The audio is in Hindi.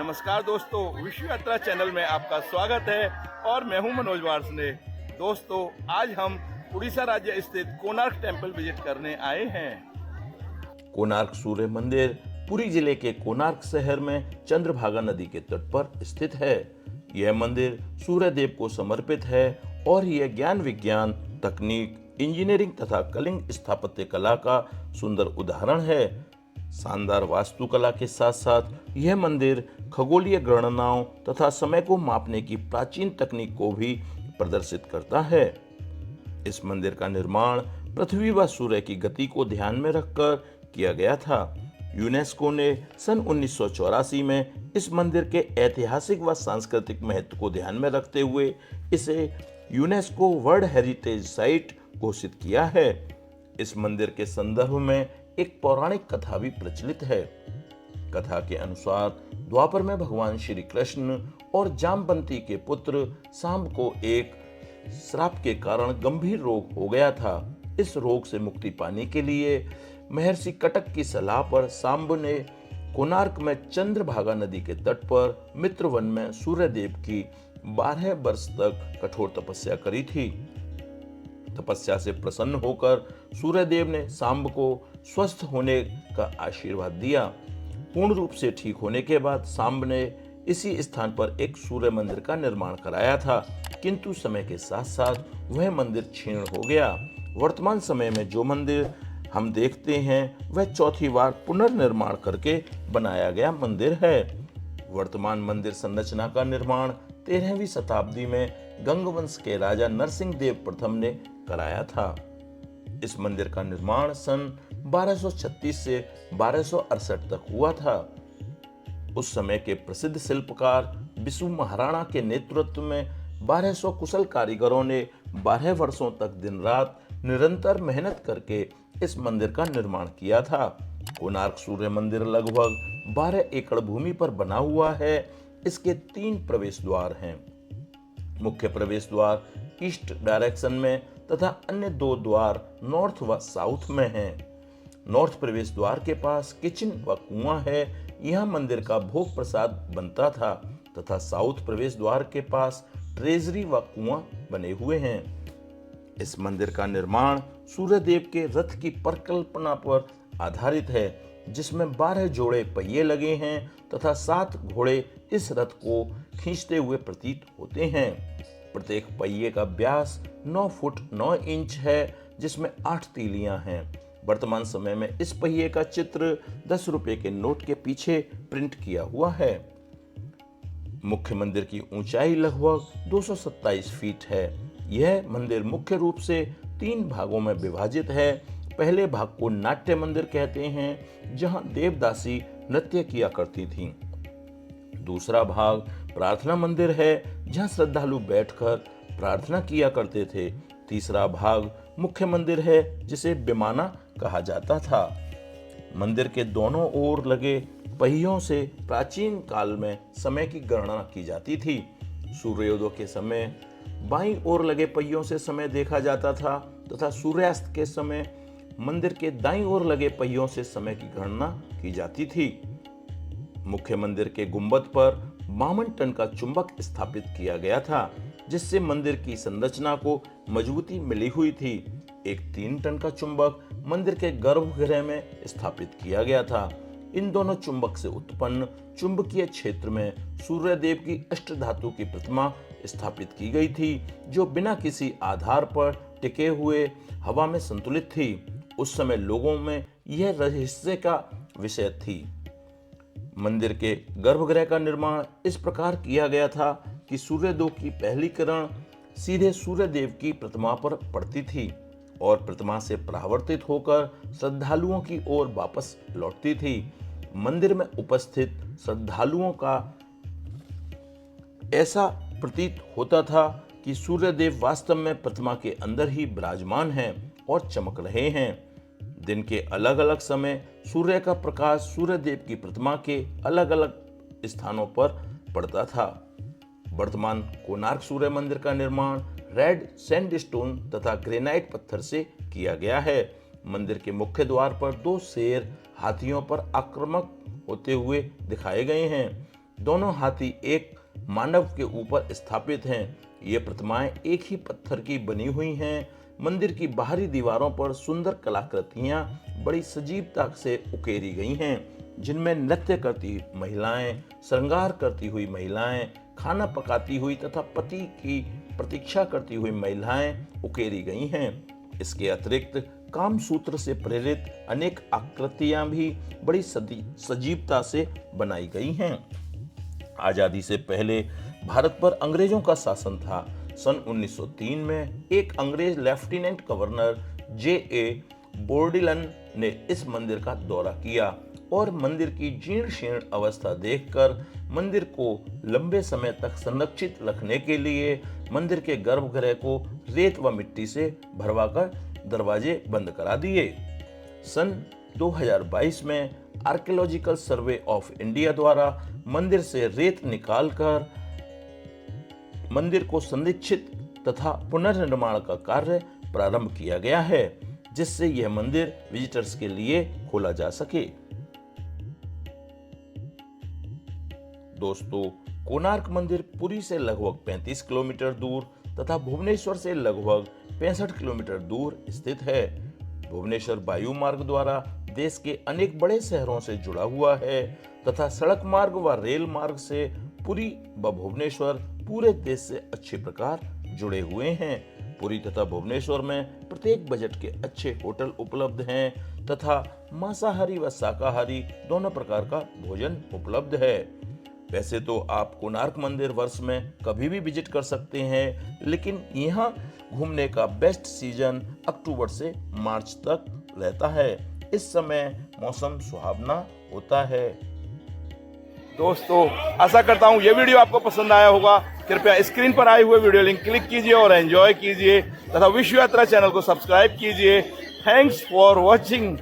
नमस्कार दोस्तों, विश्व यात्रा चैनल में आपका स्वागत है और मैं हूं मनोज वार्ष्णेय। दोस्तों, आज हम उड़ीसा राज्य स्थित कोणार्क टेम्पल विजिट करने आए हैं। कोणार्क सूर्य मंदिर पुरी जिले के कोणार्क शहर में चंद्रभागा नदी के तट पर स्थित है। यह मंदिर सूर्य देव को समर्पित है और यह ज्ञान विज्ञान, तकनीक, इंजीनियरिंग तथा कलिंग स्थापत्य कला का सुंदर उदाहरण है। शानदार वास्तुकला के साथ साथ यह मंदिर खगोलीय गणनाओं तथा समय को मापने की प्राचीन तकनीक को भी प्रदर्शित करता है। इस मंदिर का निर्माण पृथ्वी व सूर्य की गति को ध्यान में रखकर किया गया था। यूनेस्को ने सन 1984 में इस मंदिर के ऐतिहासिक व सांस्कृतिक महत्व को ध्यान में रखते हुए इसे यूनेस्को वर्ल्ड हेरिटेज साइट घोषित किया है। इस मंदिर के संदर्भ में एक पौराणिक कथा भी प्रचलित है। कथा के अनुसार द्वापर में भगवान श्री कृष्ण और जामवंती के पुत्र सांब को एक श्राप के कारण गंभीर रोग हो गया था। इस रोग से मुक्ति पाने के लिए महर्षि कटक की सलाह पर सांब ने कोणार्क में चंद्रभागा नदी के तट पर मित्रवन में सूर्य देव की 12 वर्ष तक कठोर तपस्या करी थी। तपस्या से प्रसन्न होकर सूर्य देव ने सांब को स्वस्थ होने का आशीर्वाद दिया। पूर्ण रूप से ठीक होने के बाद सांब ने इसी स्थान पर एक सूर्य मंदिर का निर्माण कराया था, किंतु समय के साथ साथ वह मंदिर क्षीण हो गया। वर्तमान समय में जो मंदिर हम देखते हैं वह चौथी बार पुनर्निर्माण करके बनाया गया मंदिर है। वर्तमान मंदिर संरचना का निर्माण 13वीं शताब्दी में गंगवंश के राजा नरसिंह देव प्रथम ने कराया था। इस मंदिर का निर्माण सन 1236 से 1268 तक हुआ था। उस समय के प्रसिद्ध शिल्पकार बिशु महाराणा के नेतृत्व में 1200 कुशल कारीगरों ने 12 वर्षों तक दिन रात निरंतर मेहनत करके इस मंदिर का निर्माण किया था। कोणार्क सूर्य मंदिर लगभग 12 एकड़ भूमि पर बना हुआ है। इसके 3 प्रवेश द्वार हैं। मुख्य प्रवेश द्वार ईस्ट डायरेक्शन में तथा अन्य 2 द्वार नॉर्थ व साउथ में हैं। नॉर्थ प्रवेश द्वार के पास किचन व कुआं है। यह मंदिर का भोग प्रसाद बनता था तथा साउथ प्रवेश द्वार के पास ट्रेजरी व कुआं बने हुए हैं। इस मंदिर का निर्माण सूर्य देव के रथ की परिकल्पना पर आधारित है, जिसमें 12 जोड़े पहिए लगे हैं तथा 7 घोड़े इस रथ को खींचते हुए प्रतीत होते हैं। प्रत्येक पहिए का व्यास 9 फुट 9 इंच है, जिसमें 8 तीलियां हैं। वर्तमान समय में इस पहिए का चित्र 10 रुपए के नोट के पीछे प्रिंट किया हुआ है। मुख्य मंदिर की ऊंचाई लगभग 227 फीट है। यह मंदिर मुख्य रूप से 3 भागों में विभाजित है। पहले भाग को नाट्य मंदिर कहते हैं, जहां देवदासी नृत्य किया करती थीं। दूसरा भाग प्रार्थना मंदिर है, जहां श्रद्धालु बैठकर प्रार्थना किया करते थे। तीसरा भाग मुख्य मंदिर है, जिसे विमाना कहा जाता था। मंदिर के दोनों ओर लगे पहियों से प्राचीन काल में समय की गणना की जाती थी। सूर्योदय के समय बाईं ओर लगे पहियों से समय देखा जाता था तथा सूर्यास्त के समय मंदिर के दाईं ओर लगे पहियों से समय की गणना की जाती थी। मुख्य मंदिर के गुंबद पर 52 टन का चुंबक स्थापित किया गया था, जिससे मंदिर की संरचना को मजबूती मिली हुई थी। एक 3 टन का चुंबक मंदिर के गर्भगृह में स्थापित किया गया था। इन दोनों चुंबक से उत्पन्न चुंबकीय क्षेत्र में सूर्य देव की अष्टधातु की प्रतिमा स्थापित की गई थी, जो बिना किसी आधार पर टिके हुए हवा में संतुलित थी। उस समय लोगों में यह रहस्य का विषय थी। मंदिर के गर्भगृह का निर्माण इस प्रकार किया गया था कि सूर्योदय की पहली किरण सीधे सूर्य देव की प्रतिमा पर पड़ती थी और प्रतिमा से परावर्तित होकर श्रद्धालुओं की ओर वापस लौटती थी। मंदिर में उपस्थित श्रद्धालुओं का ऐसा प्रतीत होता था कि सूर्य देव वास्तव में प्रतिमा के अंदर ही विराजमान हैं और चमक रहे हैं। दिन के अलग अलग समय सूर्य का प्रकाश सूर्य देव की प्रतिमा के अलग अलग स्थानों पर पड़ता था। वर्तमान कोणार्क सूर्य मंदिर का निर्माण रेड सैंडस्टोन तथा ग्रेनाइट पत्थर से किया गया है। मंदिर के मुख्य द्वार पर 2 शेर हाथियों पर आक्रामक होते हुए दिखाए गए हैं। दोनों हाथी एक मानव के ऊपर स्थापित हैं। ये प्रतिमाएं एक ही पत्थर की बनी हुई हैं। मंदिर की बाहरी दीवारों पर सुंदर कलाकृतियां बड़ी सजीवता से उकेरी गई हैं, जिनमें नृत्य करती महिलाएं, श्रृंगार करती हुई महिलाएं, खाना पकाती हुई तथा पति की प्रतीक्षा करती हुई महिलाएं उकेरी गई हैं। इसके अतिरिक्त काम सूत्र से प्रेरित अनेक आकृतियां भी बड़ी सजीवता से बनाई गई हैं। आजादी से पहले भारत पर अंग्रेजों का शासन था। सन 1903 में एक अंग्रेज लेफ्टिनेंट गवर्नर J.A. बोर्डिलन ने इस मंदिर का दौरा किया और मंदिर की जीर्ण शीर्ण अवस्था देखकर मंदिर को लंबे समय तक संरक्षित रखने के लिए मंदिर के गर्भगृह को रेत व मिट्टी से भरवाकर दरवाजे बंद करा दिए। सन 2022 में आर्कियोलॉजिकल सर्वे ऑफ इंडिया द्वारा मंदिर से रेत निकालकर मंदिर को संरक्षित तथा पुनर्निर्माण का कार्य प्रारंभ किया गया है, जिससे यह मंदिर विजिटर्स के लिए खोला जा सके। दोस्तों, कोणार्क मंदिर पुरी से लगभग 35 किलोमीटर दूर तथा भुवनेश्वर से लगभग 65 किलोमीटर दूर स्थित है। भुवनेश्वर वायु मार्ग द्वारा देश के अनेक बड़े शहरों से जुड़ा हुआ है तथा सड़क मार्ग व रेल मार्ग से पुरी व भुवनेश्वर पूरे देश से अच्छे प्रकार जुड़े हुए हैं। पुरी तथा भुवनेश्वर में प्रत्येक बजट के अच्छे होटल उपलब्ध हैं तथा मांसाहारी व शाकाहारी दोनों प्रकार का भोजन उपलब्ध है। वैसे तो आप कोणार्क मंदिर वर्ष में कभी भी विजिट कर सकते हैं, लेकिन यहाँ घूमने का बेस्ट सीजन अक्टूबर से मार्च तक रहता है। इस समय मौसम सुहावना होता है। दोस्तों, आशा करता हूँ ये वीडियो आपको पसंद आया होगा। कृपया स्क्रीन पर आए हुए वीडियो लिंक क्लिक कीजिए और एंजॉय कीजिए तथा विश्व यात्रा चैनल को सब्सक्राइब कीजिए। Thanks for watching.